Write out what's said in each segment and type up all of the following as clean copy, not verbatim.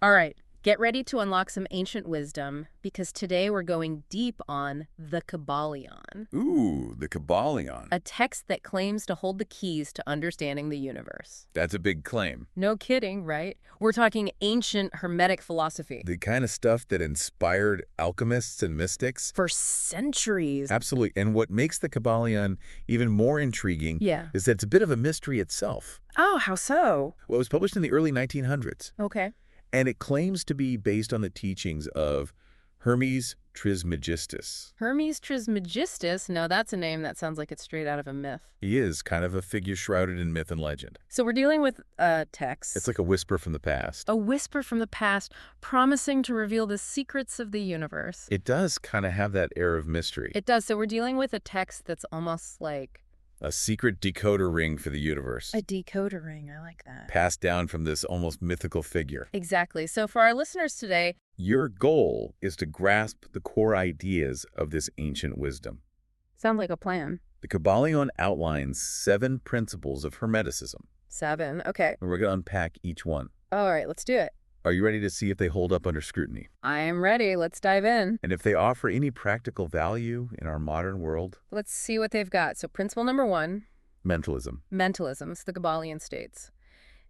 All right, get ready to unlock some ancient wisdom, because today we're going deep on the Kybalion, Ooh, the Kybalion. a text that claims to hold the keys to understanding the universe. That's a big claim. No kidding, right? We're talking ancient Hermetic philosophy. The kind of stuff that inspired alchemists and mystics. For centuries. Absolutely. And what makes the Kybalion even more intriguing Yeah. is that it's a bit of a mystery itself. Oh, how so? Well, it was published in the early 1900s, Okay. and it claims to be based on the teachings of Hermes Trismegistus. Hermes Trismegistus, no, that's a name that sounds like it's straight out of a myth. He is kind of a figure shrouded in myth and legend. So we're dealing with a text. It's like a whisper from the past. A whisper from the past, promising to reveal the secrets of the universe. It does kind of have that air of mystery. It does. So we're dealing with a text that's almost like A secret decoder ring for the universe, a decoder ring. I like that. passed down from this almost mythical figure. Exactly. So for our listeners today, Your goal is to grasp the core ideas of this ancient wisdom. sounds like a plan. The Kybalion outlines 7 principles of Hermeticism, 7. Okay. and we're going to unpack each one. All right, let's do it. Are you ready to see if they hold up under scrutiny? I am ready. Let's dive in. And if they offer any practical value in our modern world? Let's see what they've got. So principle number 1, Mentalism. mentalism. It's the Kybalion states.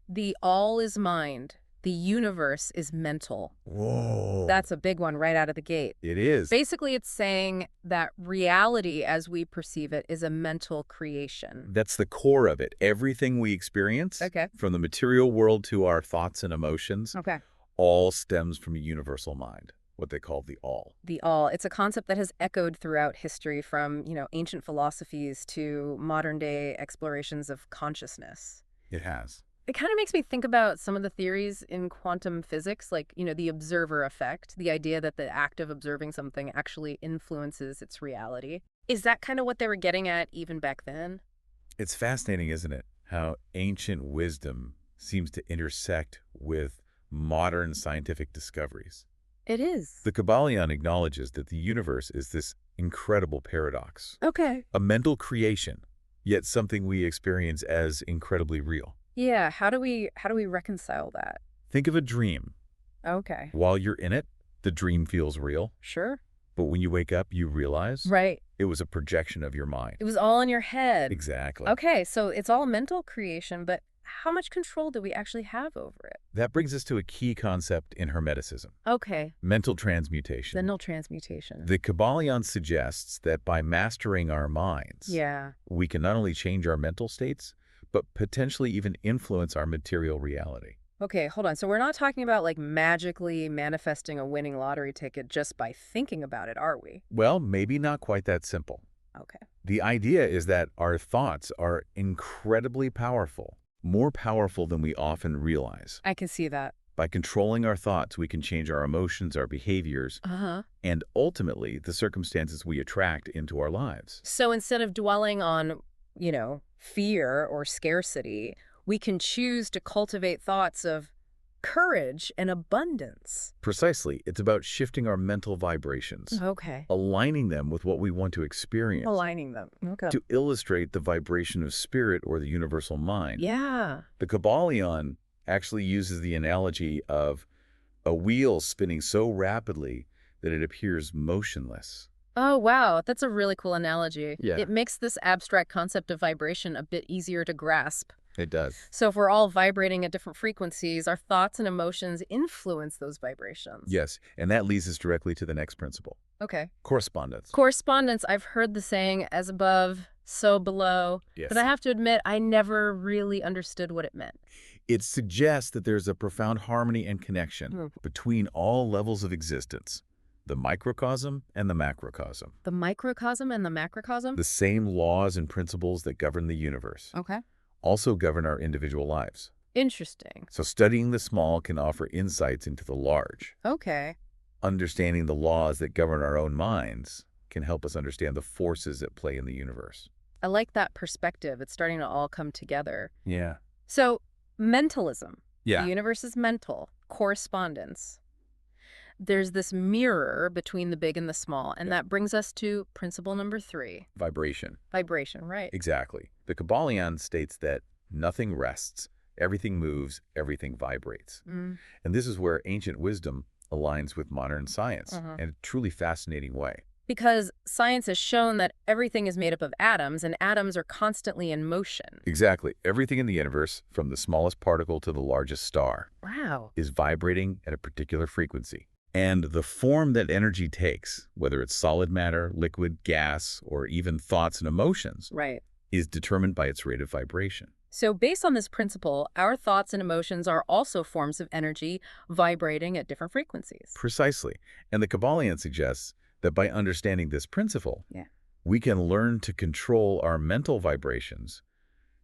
The all is mind. The universe is mental. Whoa. That's a big one right out of the gate. It is. Basically, it's saying that reality as we perceive it is a mental creation. That's the core of it. Everything we experience, Okay. from the material world to our thoughts and emotions, Okay. all stems from a universal mind, what they call the all. The all. It's a concept that has echoed throughout history from, ancient philosophies to modern day explorations of consciousness. It has. It kind of makes me think about some of the theories in quantum physics, like, the observer effect, the idea that the act of observing something actually influences its reality. Is that kind of what they were getting at even back then? It's fascinating, isn't it? How ancient wisdom seems to intersect with modern scientific discoveries. It is. The Kybalion acknowledges that the universe is this incredible paradox, Okay. a mental creation, yet something we experience as incredibly real. Yeah, how do we reconcile that? Think of a dream. Okay. While you're in it, the dream feels real, Sure. but when you wake up, you realize Right. it was a projection of your mind. It was all in your head. Exactly. Okay, so it's all mental creation, but how much control do we actually have over it? That brings us to a key concept in Hermeticism, Okay. mental transmutation. Mental transmutation. The Kybalion suggests that by mastering our minds, Yeah. we can not only change our mental states, but potentially even influence our material reality. Okay, hold on. So we're not talking about like magically manifesting a winning lottery ticket just by thinking about it, are we? Well, maybe not quite that simple. Okay. The idea is that our thoughts are incredibly powerful, more powerful than we often realize. I can see that. By controlling our thoughts, we can change our emotions, our behaviors, Uh-huh. and ultimately the circumstances we attract into our lives. So instead of dwelling on, fear or scarcity, we can choose to cultivate thoughts of courage and abundance. Precisely, it's about shifting our mental vibrations, Okay. aligning them with what we want to experience. Aligning them. Okay. To illustrate the vibration of spirit or the universal mind, Yeah. the Kybalion actually uses the analogy of a wheel spinning so rapidly that it appears motionless. Oh, wow. That's a really cool analogy. Yeah. It makes this abstract concept of vibration a bit easier to grasp. It does. So if we're all vibrating at different frequencies, our thoughts and emotions influence those vibrations. Yes, and that leads us directly to the next principle, Okay. correspondence. Correspondence, I've heard the saying, as above, so below. Yes. But I have to admit, I never really understood what it meant. It suggests that there's a profound harmony and connection Hmm. between all levels of existence, the microcosm and the macrocosm. The microcosm and the macrocosm? The same laws and principles that govern the universe Okay. also govern our individual lives. Interesting. So studying the small can offer insights into the large. Okay. Understanding the laws that govern our own minds can help us understand the forces at play in the universe. I like that perspective. It's starting to all come together. Yeah. So, mentalism. Yeah. The universe is mental. Correspondence. There's this mirror between the big and the small, and that brings us to principle number 3. Vibration. Vibration, right? Exactly. The Kybalion states that nothing rests Everything moves, everything vibrates. Mm. And this is where ancient wisdom aligns with modern science Uh-huh. in a truly fascinating way. Because science has shown that everything is made up of atoms, and atoms are constantly in motion. Exactly. Everything in the universe, from the smallest particle to the largest star, Wow. is vibrating at a particular frequency. And the form that energy takes, whether it's solid matter, liquid, gas, or even thoughts and emotions, Right. is determined by its rate of vibration. So based on this principle, our thoughts and emotions are also forms of energy vibrating at different frequencies. Precisely. And the Kybalion suggests that by understanding this principle, Yeah. we can learn to control our mental vibrations,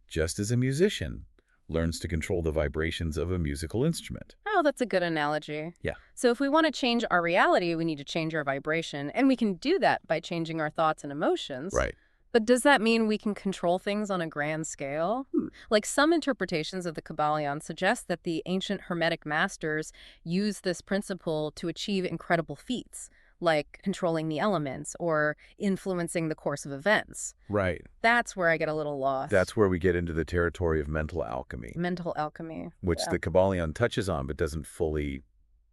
just as a musician learns to control the vibrations of a musical instrument. Oh, that's a good analogy. Yeah. So if we want to change our reality, we need to change our vibration, and we can do that by changing our thoughts and emotions. Right. But does that mean we can control things on a grand scale? Like some interpretations of the Kybalion suggest that the ancient Hermetic masters used this principle to achieve incredible feats, like controlling the elements or influencing the course of events. Right. That's where I get a little lost. That's where we get into the territory of mental alchemy, mental alchemy. which Yeah. the Kybalion touches on but doesn't fully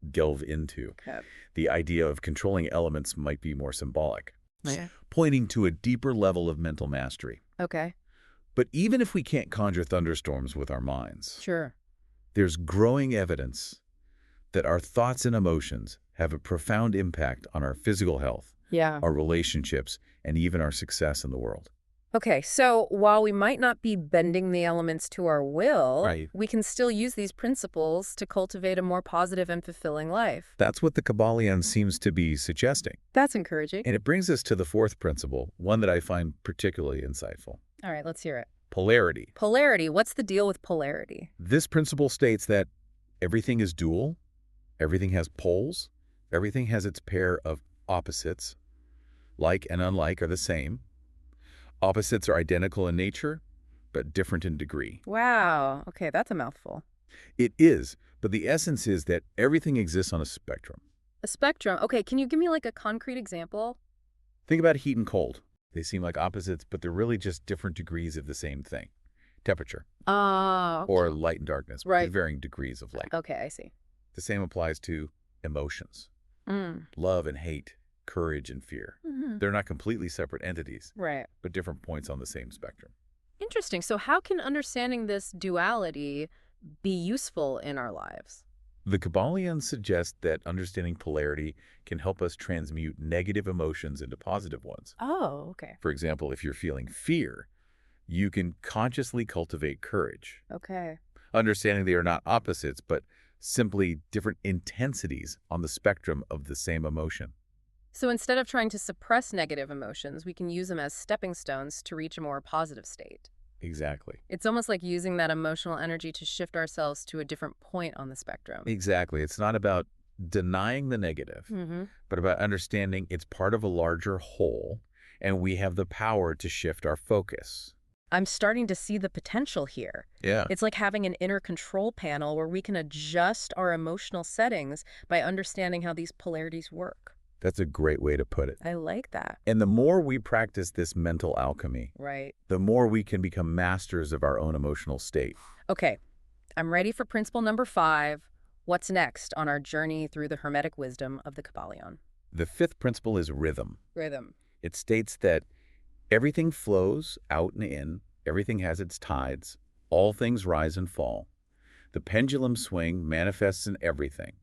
delve into. Okay. The idea of controlling elements might be more symbolic, Yeah. pointing to a deeper level of mental mastery. Okay. But even if we can't conjure thunderstorms with our minds, Sure. there's growing evidence that our thoughts and emotions have a profound impact on our physical health, Yeah. our relationships, and even our success in the world. Okay, so while we might not be bending the elements to our will, Right. we can still use these principles to cultivate a more positive and fulfilling life. That's what the Kybalion seems to be suggesting. That's encouraging. And it brings us to the fourth principle, one that I find particularly insightful. All right, let's hear it. Polarity. Polarity. What's the deal with polarity? This principle states that everything is dual, everything has poles, everything has its pair of opposites. Like and unlike are the same. Opposites are identical in nature, but different in degree. Wow. Okay, that's a mouthful. It is, but the essence is that everything exists on a spectrum. A spectrum. Okay, can you give me like a concrete example? Think about heat and cold. They seem like opposites, but they're really just different degrees of the same thing. Temperature, Oh. or light and darkness, Right. with varying degrees of light. Okay, I see. The same applies to emotions. Mm. Love and hate, courage and fear. Hmm. They're not completely separate entities, Right. but different points on the same spectrum. Interesting. So how can understanding this duality be useful in our lives? The Kybalion suggests that understanding polarity can help us transmute negative emotions into positive ones. Oh, okay. For example, if you're feeling fear, you can consciously cultivate courage, Okay. understanding they are not opposites, but simply different intensities on the spectrum of the same emotion. So instead of trying to suppress negative emotions, we can use them as stepping stones to reach a more positive state. Exactly. It's almost like using that emotional energy to shift ourselves to a different point on the spectrum. Exactly. It's not about denying the negative, Mm-hmm. but about understanding it's part of a larger whole, and we have the power to shift our focus. I'm starting to see the potential here. Yeah. It's like having an inner control panel where we can adjust our emotional settings by understanding how these polarities work. That's a great way to put it. I like that. And the more we practice this mental alchemy, Right. the more we can become masters of our own emotional state. Okay, I'm ready for principle number 5. What's next on our journey through the Hermetic wisdom of the Kybalion? The fifth principle is rhythm. Rhythm. It states that everything flows out and in, everything has its tides, all things rise and fall. The pendulum swing manifests in everything.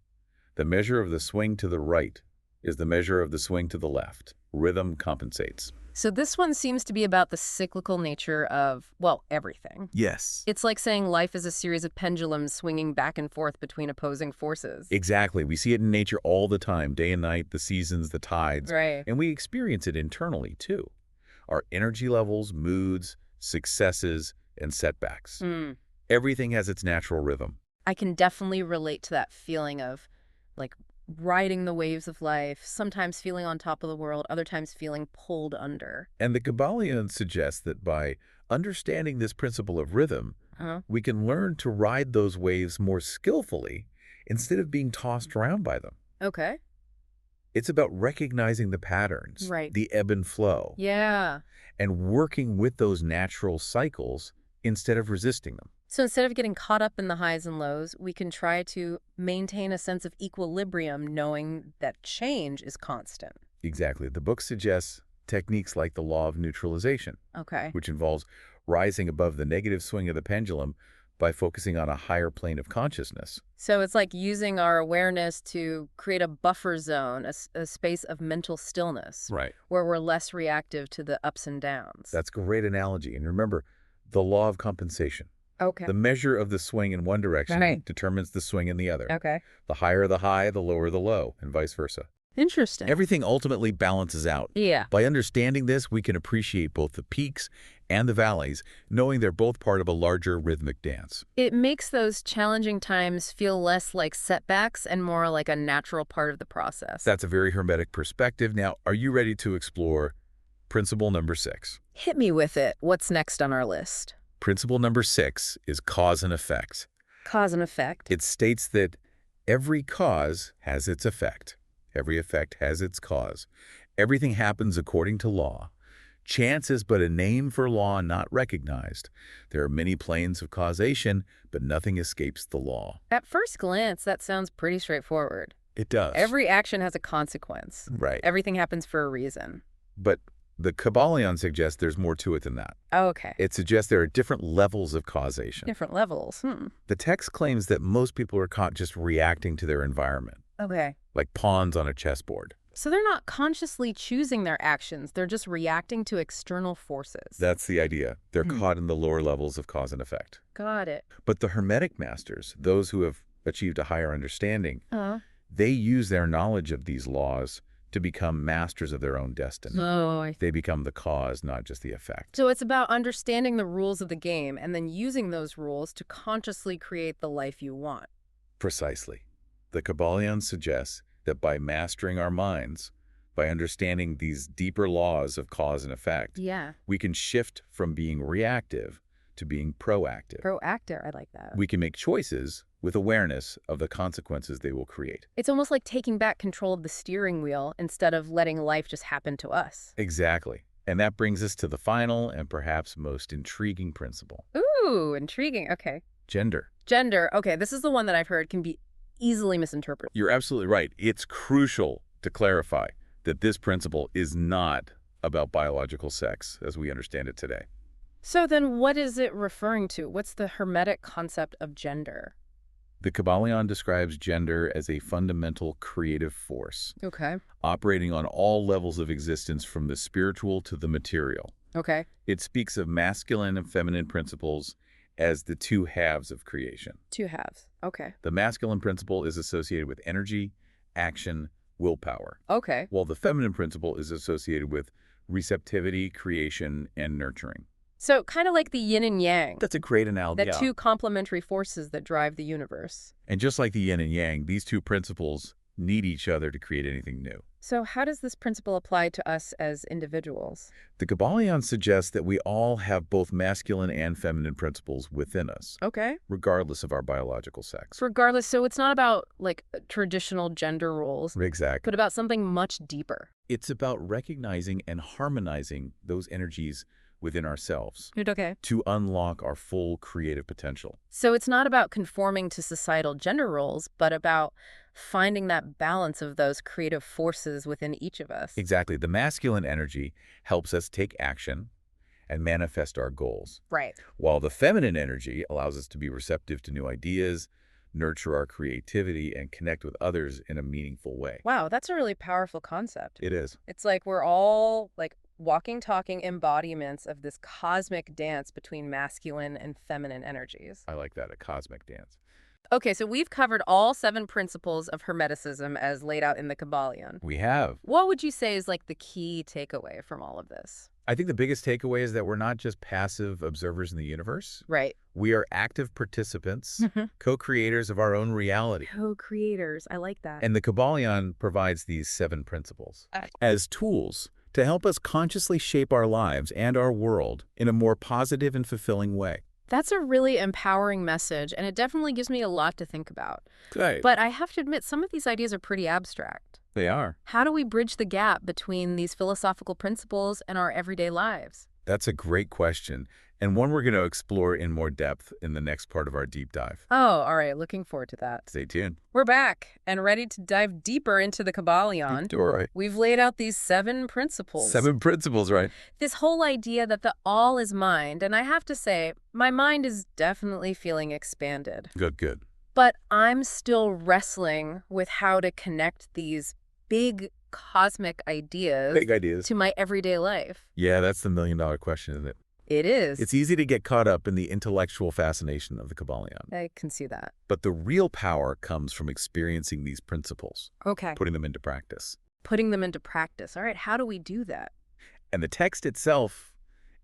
The measure of the swing to the right is the measure of the swing to the left. Rhythm compensates. So this one seems to be about the cyclical nature of, well, everything. Yes. It's like saying life is a series of pendulums swinging back and forth between opposing forces. Exactly. We see it in nature all the time, day and night, the seasons, the tides. Right. And we experience it internally, too. Our energy levels, moods, successes, and setbacks. Everything has its natural rhythm. I can definitely relate to that feeling of, like, riding the waves of life, sometimes feeling on top of the world, other times feeling pulled under. And the Kybalion suggests that by understanding this principle of rhythm, we can learn to ride those waves more skillfully instead of being tossed around by them. Okay. It's about recognizing the patterns, Right. the ebb and flow, Yeah. and working with those natural cycles instead of resisting them. So instead of getting caught up in the highs and lows, we can try to maintain a sense of equilibrium knowing that change is constant. Exactly. The book suggests techniques like the law of neutralization, Okay. which involves rising above the negative swing of the pendulum by focusing on a higher plane of consciousness. So it's like using our awareness to create a buffer zone, a space of mental stillness, Right. where we're less reactive to the ups and downs. That's a great analogy. And remember, the law of compensation. Okay. The measure of the swing in one direction Right. determines the swing in the other. Okay. The higher the high, the lower the low, and vice versa. Interesting. Everything ultimately balances out. Yeah. By understanding this, we can appreciate both the peaks and the valleys, knowing they're both part of a larger rhythmic dance. It makes those challenging times feel less like setbacks and more like a natural part of the process. That's a very Hermetic perspective. Now, are you ready to explore principle number 6? Hit me with it. What's next on our list? Principle number 6 is cause and effect. Cause and effect. It states that every cause has its effect. Every effect has its cause. Everything happens according to law. Chance is but a name for law not recognized. There are many planes of causation, but nothing escapes the law. At first glance, that sounds pretty straightforward. It does. Every action has a consequence. Right. Everything happens for a reason. But the Kybalion suggests there's more to it than that. Okay. It suggests there are different levels of causation. Different levels. The text claims that most people are caught just reacting to their environment, Okay. like pawns on a chessboard. So they're not consciously choosing their actions. They're just reacting to external forces. That's the idea. They're caught in the lower levels of cause and effect. Got it. But the Hermetic masters, those who have achieved a higher understanding, Uh-huh. they use their knowledge of these laws to become masters of their own destiny. Oh, They become the cause, not just the effect. So it's about understanding the rules of the game and then using those rules to consciously create the life you want. Precisely. The Kybalion suggests that by mastering our minds, by understanding these deeper laws of cause and effect, Yeah. we can shift from being reactive to being proactive. Proactive. I like that. We can make choices with awareness of the consequences they will create. It's almost like taking back control of the steering wheel instead of letting life just happen to us. Exactly. And that brings us to the final and perhaps most intriguing principle. Ooh, intriguing. Okay. Gender. Gender. Okay, this is the one that I've heard can be easily misinterpreted. You're absolutely right. It's crucial to clarify that this principle is not about biological sex as we understand it today. So then what is it referring to? What's the Hermetic concept of gender? The Kybalion describes gender as a fundamental creative force, Okay. operating on all levels of existence from the spiritual to the material. Okay. It speaks of masculine and feminine principles as the two halves of creation. Two halves. Okay. The masculine principle is associated with energy, action, willpower, Okay. while the feminine principle is associated with receptivity, creation, and nurturing. So kind of like the yin and yang, That's a great analogy. the two complementary forces that drive the universe. And just like the yin and yang, these two principles need each other to create anything new. So how does this principle apply to us as individuals? The Kybalion suggests that we all have both masculine and feminine principles within us, Okay. regardless of our biological sex. Regardless, so it's not about like traditional gender roles, Exactly. but about something much deeper. It's about recognizing and harmonizing those energies within ourselves Okay. to unlock our full creative potential. So it's not about conforming to societal gender roles, but about finding that balance of those creative forces within each of us. Exactly. The masculine energy helps us take action and manifest our goals, Right. while the feminine energy allows us to be receptive to new ideas, nurture our creativity, and connect with others in a meaningful way. Wow, that's a really powerful concept. It is. It's like we're all like walking, talking embodiments of this cosmic dance between masculine and feminine energies. I like that, a cosmic dance. Okay, so we've covered all 7 principles of Hermeticism as laid out in the Kybalion. We have. What would you say is like the key takeaway from all of this? I think the biggest takeaway is that we're not just passive observers in the universe. Right. We are active participants, co-creators of our own reality. Co-creators. I like that. And the Kybalion provides these 7 principles as tools to help us consciously shape our lives and our world in a more positive and fulfilling way. That's a really empowering message, and it definitely gives me a lot to think about. Good. But I have to admit, some of these ideas are pretty abstract. They are. How do we bridge the gap between these philosophical principles and our everyday lives? That's a great question. and one we're going to explore in more depth in the next part of our deep dive. Oh, all right. Looking forward to that. Stay tuned. We're back and ready to dive deeper into the Kybalion. All right. We've laid out these 7 principles. 7 principles, right? This whole idea that the all is mind, and I have to say, my mind is definitely feeling expanded. Good, good. But I'm still wrestling with how to connect these big cosmic ideas Big ideas. to my everyday life. Yeah, that's the million-dollar question, isn't it? It is. It's easy to get caught up in the intellectual fascination of the Kybalion. I can see that. But the real power comes from experiencing these principles, Okay. putting them into practice. Putting them into practice. All right, how do we do that? And the text itself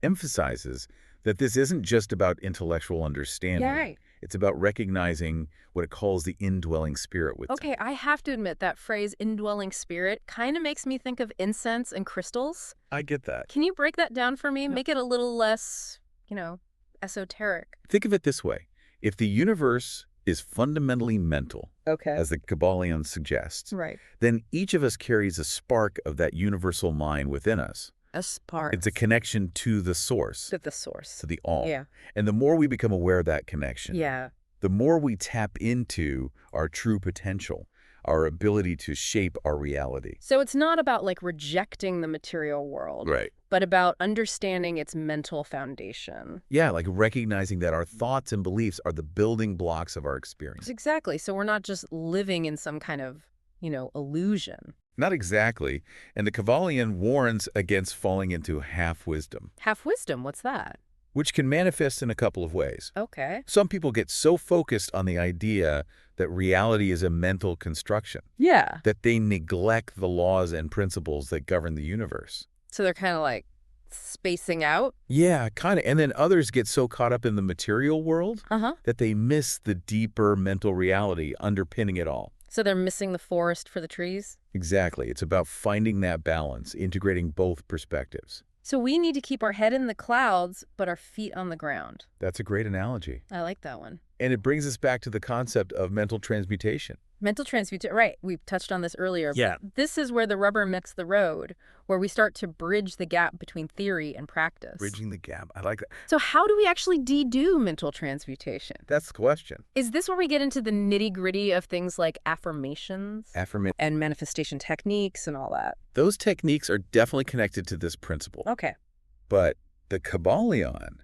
emphasizes that this isn't just about intellectual understanding. Yeah, right. It's about recognizing what it calls the indwelling spirit within. Okay, I have to admit that phrase indwelling spirit kind of makes me think of incense and crystals. I get that. Can you break that down for me? Yeah. Make it a little less, esoteric. Think of it this way. If the universe is fundamentally mental, Okay. as the Kybalion suggests, Right. then each of us carries a spark of that universal mind within us. A spark. It's a connection to the source, To the source. to the all. Yeah. And the more we become aware of that connection, Yeah. the more we tap into our true potential, our ability to shape our reality. So it's not about rejecting the material world, Right. but about understanding its mental foundation. Yeah, like recognizing that our thoughts and beliefs are the building blocks of our experience. Exactly. So we're not just living in some kind of, illusion. Not exactly. And the Kybalion warns against falling into half-wisdom, Half wisdom, what's that? which can manifest in a couple of ways. Okay. Some people get so focused on the idea that reality is a mental construction Yeah. that they neglect the laws and principles that govern the universe. So they're kind of spacing out? Yeah, kind of. And then others get so caught up in the material world Uh-huh. that they miss the deeper mental reality underpinning it all. So they're missing the forest for the trees? Exactly. It's about finding that balance, integrating both perspectives. So we need to keep our head in the clouds, but our feet on the ground. That's a great analogy. I like that one. And it brings us back to the concept of mental transmutation. Mental transmutation, right. We touched on this earlier. Yeah. But this is where the rubber meets the road, where we start to bridge the gap between theory and practice. Bridging the gap. I like that. So how do we actually do mental transmutation? That's the question. Is this where we get into the nitty-gritty of things like affirmations and manifestation techniques and all that? Those techniques are definitely connected to this principle. Okay. But the Kybalion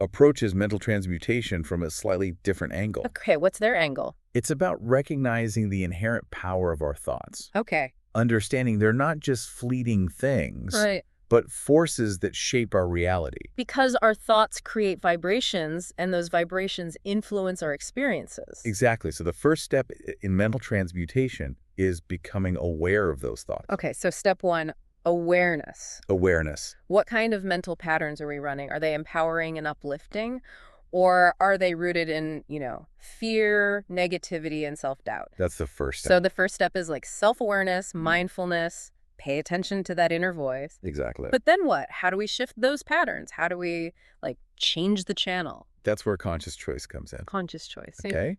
approaches mental transmutation from a slightly different angle. Okay, what's their angle? It's about recognizing the inherent power of our thoughts, Okay. understanding they're not just fleeting things, Right. but forces that shape our reality. Because our thoughts create vibrations, and those vibrations influence our experiences. Exactly. So the first step in mental transmutation is becoming aware of those thoughts. Okay, so step 1, awareness. Awareness. What kind of mental patterns are we running? Are they empowering and uplifting? Or are they rooted in, fear, negativity, and self-doubt? That's the first step. So the first step is self-awareness, mindfulness, pay attention to that inner voice. Exactly. But then what? How do we shift those patterns? How do we, change the channel? That's where conscious choice comes in. Conscious choice. Okay?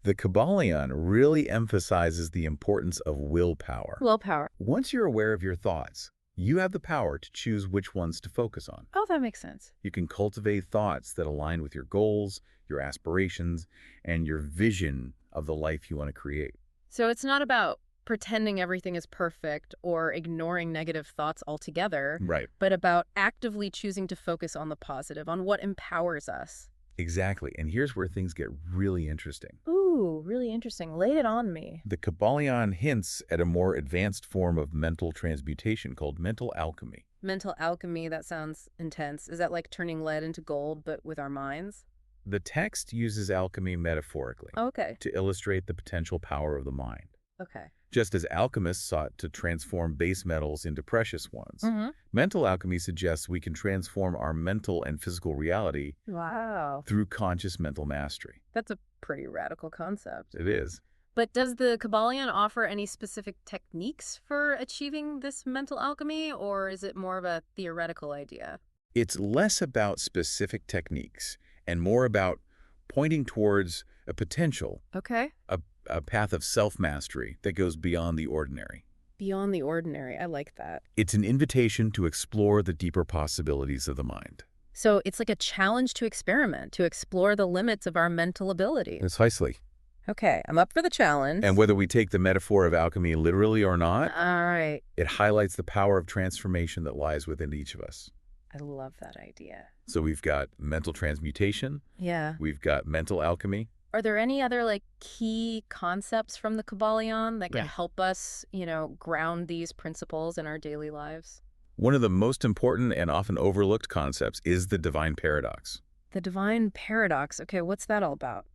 The Kybalion really emphasizes the importance of willpower. Willpower. Once you're aware of your thoughts, you have the power to choose which ones to focus on. Oh, that makes sense. You can cultivate thoughts that align with your goals, your aspirations, and your vision of the life you want to create. So it's not about pretending everything is perfect or ignoring negative thoughts altogether, Right. but about actively choosing to focus on the positive, on what empowers us. Exactly. And here's where things get really interesting. Ooh, really interesting. Lay it on me. The Kybalion hints at a more advanced form of mental transmutation called mental alchemy. Mental alchemy, that sounds intense. Is that like turning lead into gold, but with our minds? The text uses alchemy metaphorically Okay. to illustrate the potential power of the mind. Okay. Just as alchemists sought to transform base metals into precious ones, Mm-hmm. mental alchemy suggests we can transform our mental and physical reality Wow. through conscious mental mastery. That's a pretty radical concept. It is. But does the Kybalion offer any specific techniques for achieving this mental alchemy, or is it more of a theoretical idea? It's less about specific techniques and more about pointing towards a potential, Okay. a path of self-mastery that goes beyond the ordinary. Beyond the ordinary. I like that. It's an invitation to explore the deeper possibilities of the mind. So it's like a challenge to experiment, to explore the limits of our mental ability. Precisely. Okay, I'm up for the challenge. And whether we take the metaphor of alchemy literally or not, All right. it highlights the power of transformation that lies within each of us. I love that idea. So we've got mental transmutation, Yeah. we've got mental alchemy. Are there any other like key concepts from the Kybalion that can Yeah. help us, ground these principles in our daily lives? One of the most important and often overlooked concepts is the divine paradox. The divine paradox. Okay, what's that all about?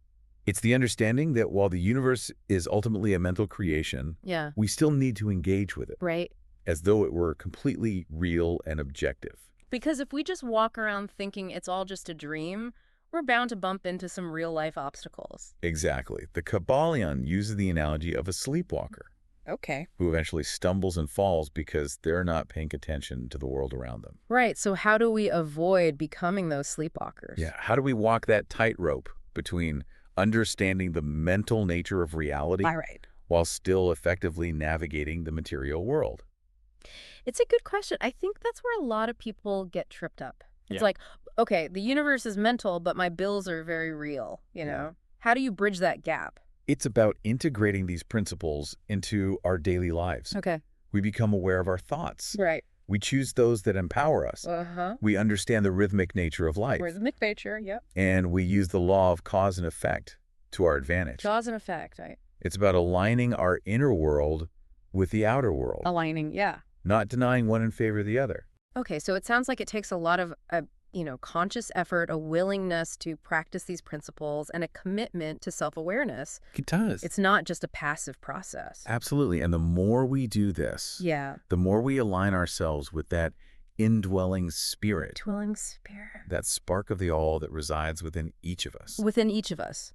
It's the understanding that while the universe is ultimately a mental creation, Yeah. we still need to engage with it, Right. as though it were completely real and objective. Because if we just walk around thinking it's all just a dream, we're bound to bump into some real life obstacles. Exactly. The Kybalion uses the analogy of a sleepwalker Okay. who eventually stumbles and falls because they're not paying attention to the world around them. Right. So how do we avoid becoming those sleepwalkers? Yeah. How do we walk that tightrope between understanding the mental nature of reality All right. while still effectively navigating the material world? It's a good question. I think that's where a lot of people get tripped up. It's Yeah. like, okay, the universe is mental, but my bills are very real, Yeah. How do you bridge that gap? It's about integrating these principles into our daily lives. Okay. We become aware of our thoughts. Right. We choose those that empower us. Uh-huh. We understand the rhythmic nature of life. Rhythmic nature, yep. And we use the law of cause and effect to our advantage. Cause and effect, right? It's about aligning our inner world with the outer world, Aligning, yeah. not denying one in favor of the other. Okay, so it sounds like it takes a lot of, conscious effort, a willingness to practice these principles, and a commitment to self-awareness. It does. It's not just a passive process. Absolutely. And the more we do this, Yeah. the more we align ourselves with that indwelling spirit, Dwelling spirit. that spark of the all that resides within each of us. Within each of us.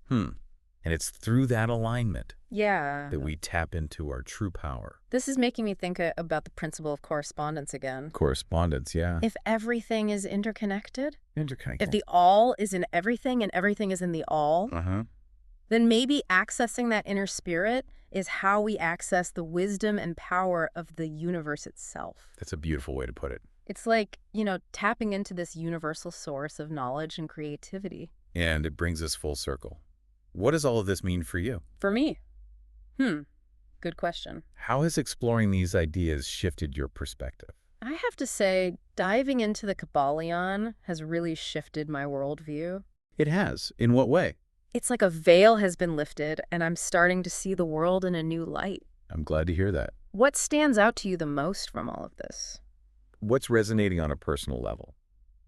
And it's through that alignment Yeah. that we tap into our true power. This is making me think about the principle of correspondence again. Correspondence, yeah. If everything is interconnected, Interconnected. if the all is in everything and everything is in the all, then maybe accessing that inner spirit is how we access the wisdom and power of the universe itself. That's a beautiful way to put it. It's like, tapping into this universal source of knowledge and creativity. And it brings us full circle. What does all of this mean for you? For me? Good question. How has exploring these ideas shifted your perspective? I have to say, diving into the Kybalion has really shifted my worldview. It has. In what way? It's like a veil has been lifted, and I'm starting to see the world in a new light. I'm glad to hear that. What stands out to you the most from all of this? What's resonating on a personal level?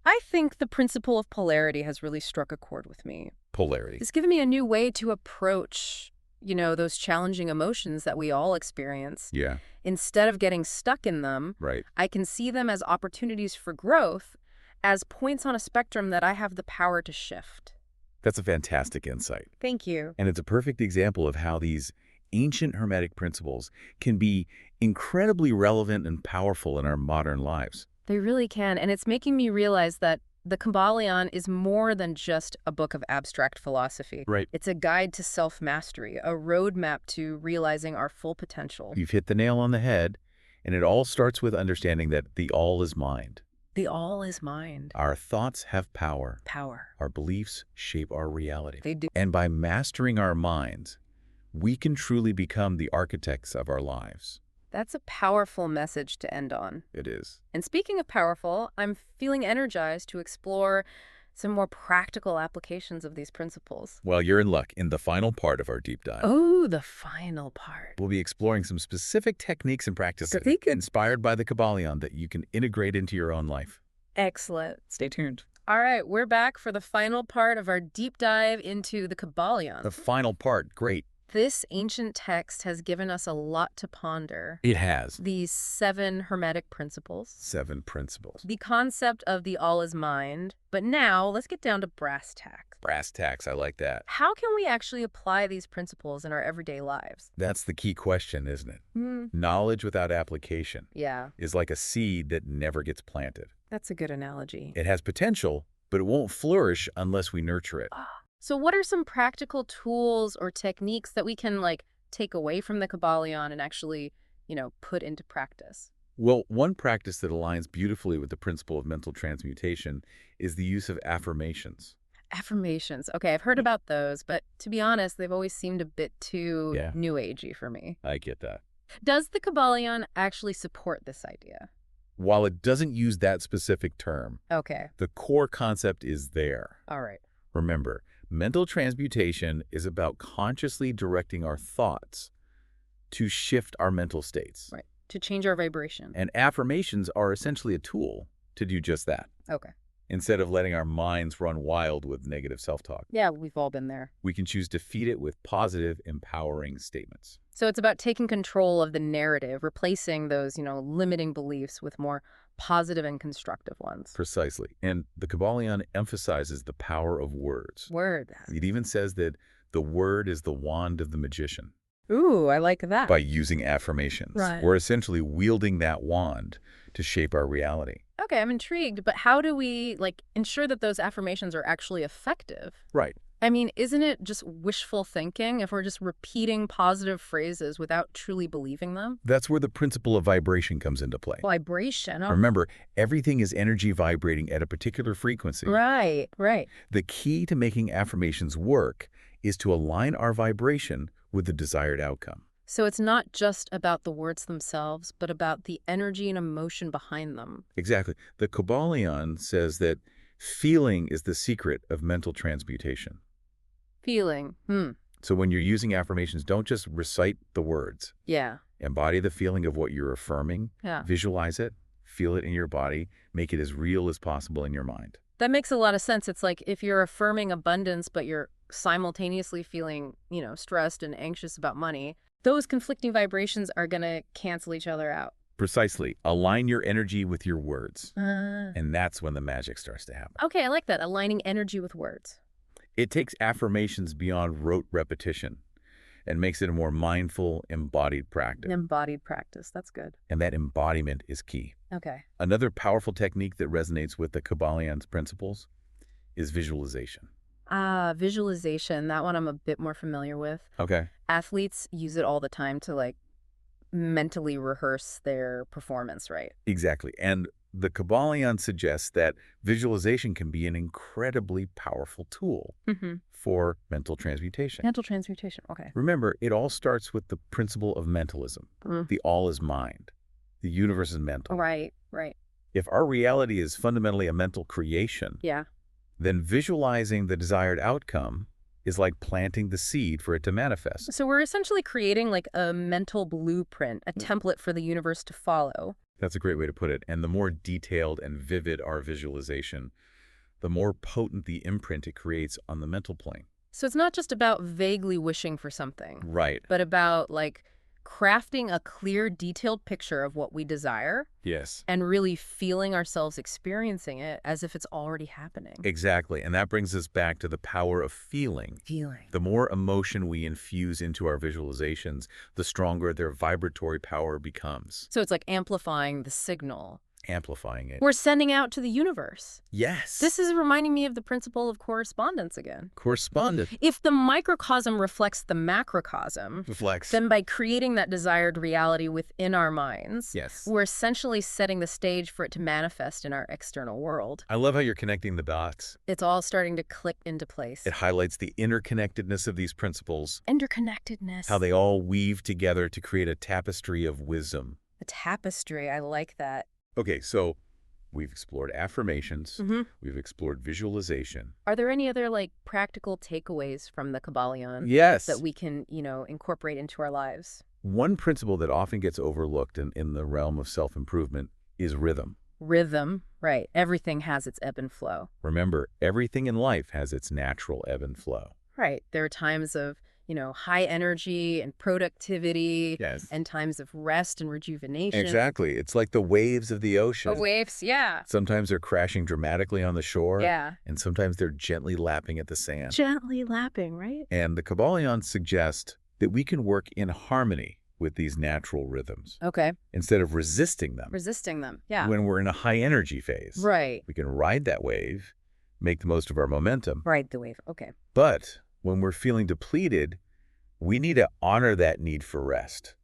I think the principle of polarity has really struck a chord with me. Polarity. It's given me a new way to approach, those challenging emotions that we all experience. Yeah, Instead of getting stuck in them, right. I can see them as opportunities for growth, as points on a spectrum that I have the power to shift. That's a fantastic insight. Thank you. And it's a perfect example of how these ancient Hermetic principles can be incredibly relevant and powerful in our modern lives. They really can, and it's making me realize that the Kybalion is more than just a book of abstract philosophy. Right. It's a guide to self-mastery, a roadmap to realizing our full potential. You've hit the nail on the head, and it all starts with understanding that the all is mind. The all is mind. Our thoughts have power. Power. Our beliefs shape our reality. They do. And by mastering our minds, we can truly become the architects of our lives. That's a powerful message to end on. It is. And speaking of powerful, I'm feeling energized to explore some more practical applications of these principles. Well, you're in luck. In the final part of our deep dive, Oh, the final part. we'll be exploring some specific techniques and practices Technique. inspired by the Kybalion that you can integrate into your own life. Excellent. Stay tuned. All right, we're back for the final part of our deep dive into the Kybalion. The final part, great. This ancient text has given us a lot to ponder. It has These 7 Hermetic Principles. 7 principles. The concept of the all is mind. But now, let's get down to brass tacks. Brass tacks, I like that. How can we actually apply these principles in our everyday lives? That's the key question, isn't it? Knowledge without application Yeah, is like a seed that never gets planted. that's a good analogy. It has potential, but it won't flourish unless we nurture it. So what are some practical tools or techniques that we can, take away from the Kybalion and actually, put into practice? Well, one practice that aligns beautifully with the principle of mental transmutation is the use of affirmations. Affirmations. Okay, I've heard about those, but to be honest, they've always seemed a bit too Yeah, new agey for me. I get that. Does the Kybalion actually support this idea? While it doesn't use that specific term, Okay, the core concept is there. all right. Remember, mental transmutation is about consciously directing our thoughts to shift our mental states. Right. To change our vibration. And affirmations are essentially a tool to do just that. Okay. Instead of letting our minds run wild with negative self-talk, Yeah, we've all been there. we can choose to feed it with positive, empowering statements. So it's about taking control of the narrative, replacing those, limiting beliefs with more positive and constructive ones. Precisely. And the Kybalion emphasizes the power of words. Word. It even says that the word is the wand of the magician. Ooh, I like that. By using affirmations, Right. we're essentially wielding that wand to shape our reality. Okay, I'm intrigued, but how do we, ensure that those affirmations are actually effective? Right. I mean, isn't it just wishful thinking if we're just repeating positive phrases without truly believing them? That's where the principle of vibration comes into play. Vibration. Oh. Remember, everything is energy vibrating at a particular frequency. Right, right. The key to making affirmations work is to align our vibration with the desired outcome. So it's not just about the words themselves, but about the energy and emotion behind them. Exactly. The Kybalion says that feeling is the secret of mental transmutation. Feeling. So when you're using affirmations, don't just recite the words. Yeah. Embody the feeling of what you're affirming. Yeah. Visualize it. Feel it in your body. Make it as real as possible in your mind. That makes a lot of sense. It's like if you're affirming abundance, but you're simultaneously feeling, stressed and anxious about money, those conflicting vibrations are going to cancel each other out. Precisely. Align your energy with your words. And that's when the magic starts to happen. Okay, I like that. Aligning energy with words. It takes affirmations beyond rote repetition and makes it a more mindful, embodied practice. An embodied practice. That's good. And that embodiment is key. Okay. Another powerful technique that resonates with the Kybalion's principles is visualization. Visualization. That one I'm a bit more familiar with. Okay. Athletes use it all the time to mentally rehearse their performance, right? Exactly. And the Kybalion suggests that visualization can be an incredibly powerful tool for mental transmutation. Mental transmutation. Okay. Remember, it all starts with the principle of mentalism. The all is mind. The universe is mental. Right, right. If our reality is fundamentally a mental creation, Yeah. then visualizing the desired outcome is like planting the seed for it to manifest. So we're essentially creating a mental blueprint, a template for the universe to follow. That's a great way to put it. And the more detailed and vivid our visualization, the more potent the imprint it creates on the mental plane. So it's not just about vaguely wishing for something, Right. but about crafting a clear, detailed picture of what we desire Yes. and really feeling ourselves experiencing it as if it's already happening. Exactly. And that brings us back to the power of feeling. Feeling. The more emotion we infuse into our visualizations, the stronger their vibratory power becomes, So it's like amplifying the signal amplifying it. we're sending out to the universe. Yes. This is reminding me of the principle of correspondence again. Correspondence. If the microcosm reflects the macrocosm, Reflects. then by creating that desired reality within our minds, Yes. we're essentially setting the stage for it to manifest in our external world. I love how you're connecting the dots. It's all starting to click into place. It highlights the interconnectedness of these principles, Interconnectedness. how they all weave together to create a tapestry of wisdom. A tapestry. I like that. Okay, so we've explored affirmations. Mm-hmm. We've explored visualization. Are there any other practical takeaways from the Kybalion Yes. that we can, incorporate into our lives? One principle that often gets overlooked in the realm of self-improvement is rhythm. Rhythm. Right. Everything has its ebb and flow. Remember, everything in life has its natural ebb and flow. Right. There are times of, high energy and productivity. Yes. And times of rest and rejuvenation. Exactly. It's like the waves of the ocean. Waves, yeah. Sometimes they're crashing dramatically on the shore. Yeah. And sometimes they're gently lapping at the sand. Gently lapping, right? And the Kybalion suggests that we can work in harmony with these natural rhythms Okay. instead of resisting them. Resisting them. Yeah. When we're in a high energy phase, Right. we can ride that wave, make the most of our momentum. Ride the wave. Okay. But when we're feeling depleted, we need to honor that need for rest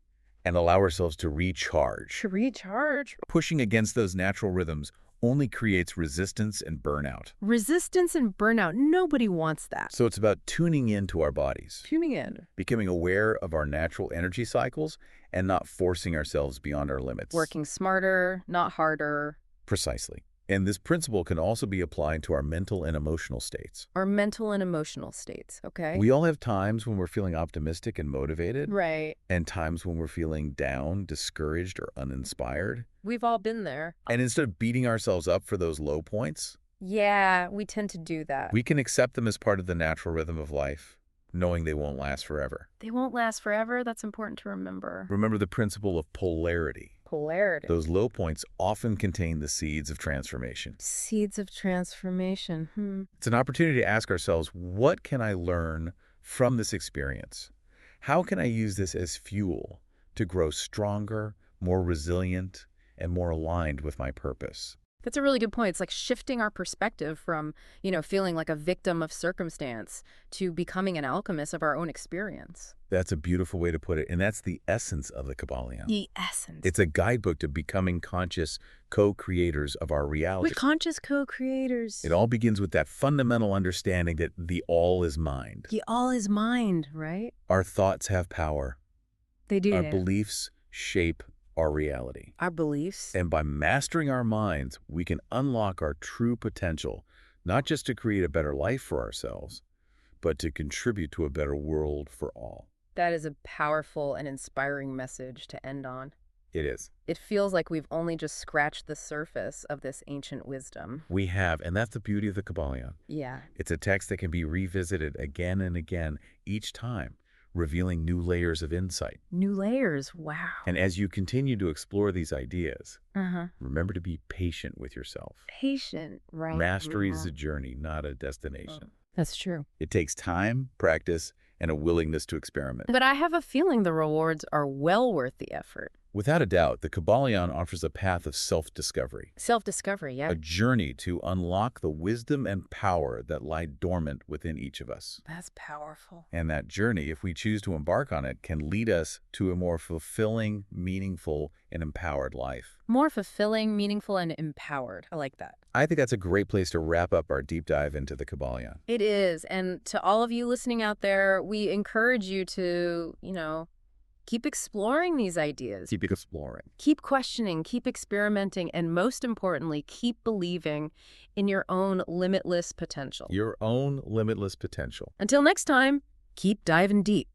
and allow ourselves to recharge. To recharge. Pushing against those natural rhythms only creates resistance and burnout. Resistance and burnout. Nobody wants that. So it's about tuning into our bodies, Tuning in. becoming aware of our natural energy cycles, and not forcing ourselves beyond our limits. Working smarter, not harder. Precisely. And this principle can also be applied to our mental and emotional states. Our mental and emotional states, okay? We all have times when we're feeling optimistic and motivated, Right. and times when we're feeling down, discouraged, or uninspired. We've all been there. And instead of beating ourselves up for those low points, Yeah, we tend to do that. we can accept them as part of the natural rhythm of life, knowing they won't last forever. They won't last forever. That's important to remember. Remember the principle of polarity. Polarity. Those low points often contain the seeds of transformation. Seeds of transformation. It's an opportunity to ask ourselves, what can I learn from this experience? How can I use this as fuel to grow stronger, more resilient, and more aligned with my purpose? That's a really good point. It's like shifting our perspective from, feeling like a victim of circumstance to becoming an alchemist of our own experience. That's a beautiful way to put it, and that's the essence of the Kybalion. The essence. It's a guidebook to becoming conscious co-creators of our reality. We're conscious co-creators. It all begins with that fundamental understanding that the all is mind. The all is mind, right? Our thoughts have power. They do. Our beliefs shape our reality. Our beliefs. And by mastering our minds, we can unlock our true potential, not just to create a better life for ourselves, but to contribute to a better world for all. That is a powerful and inspiring message to end on. It is. It feels like we've only just scratched the surface of this ancient wisdom. We have, and that's the beauty of the Kybalion. Yeah. It's a text that can be revisited again and again each time, revealing new layers of insight. New layers. Wow. And as you continue to explore these ideas, Uh-huh. remember to be patient with yourself. Patient, right? Mastery is a journey, not a destination. That's true. It takes time, practice, and a willingness to experiment. But I have a feeling the rewards are well worth the effort. Without a doubt, the Kybalion offers a path of self-discovery, Self-discovery, yeah. a journey to unlock the wisdom and power that lie dormant within each of us. That's powerful. And that journey, if we choose to embark on it, can lead us to a more fulfilling, meaningful, and empowered life. More fulfilling, meaningful, and empowered. I like that. I think that's a great place to wrap up our deep dive into the Kybalion. It is. And to all of you listening out there, we encourage you to, keep exploring these ideas. Keep exploring. Keep questioning, keep experimenting, and most importantly, keep believing in your own limitless potential. Your own limitless potential. Until next time, keep diving deep.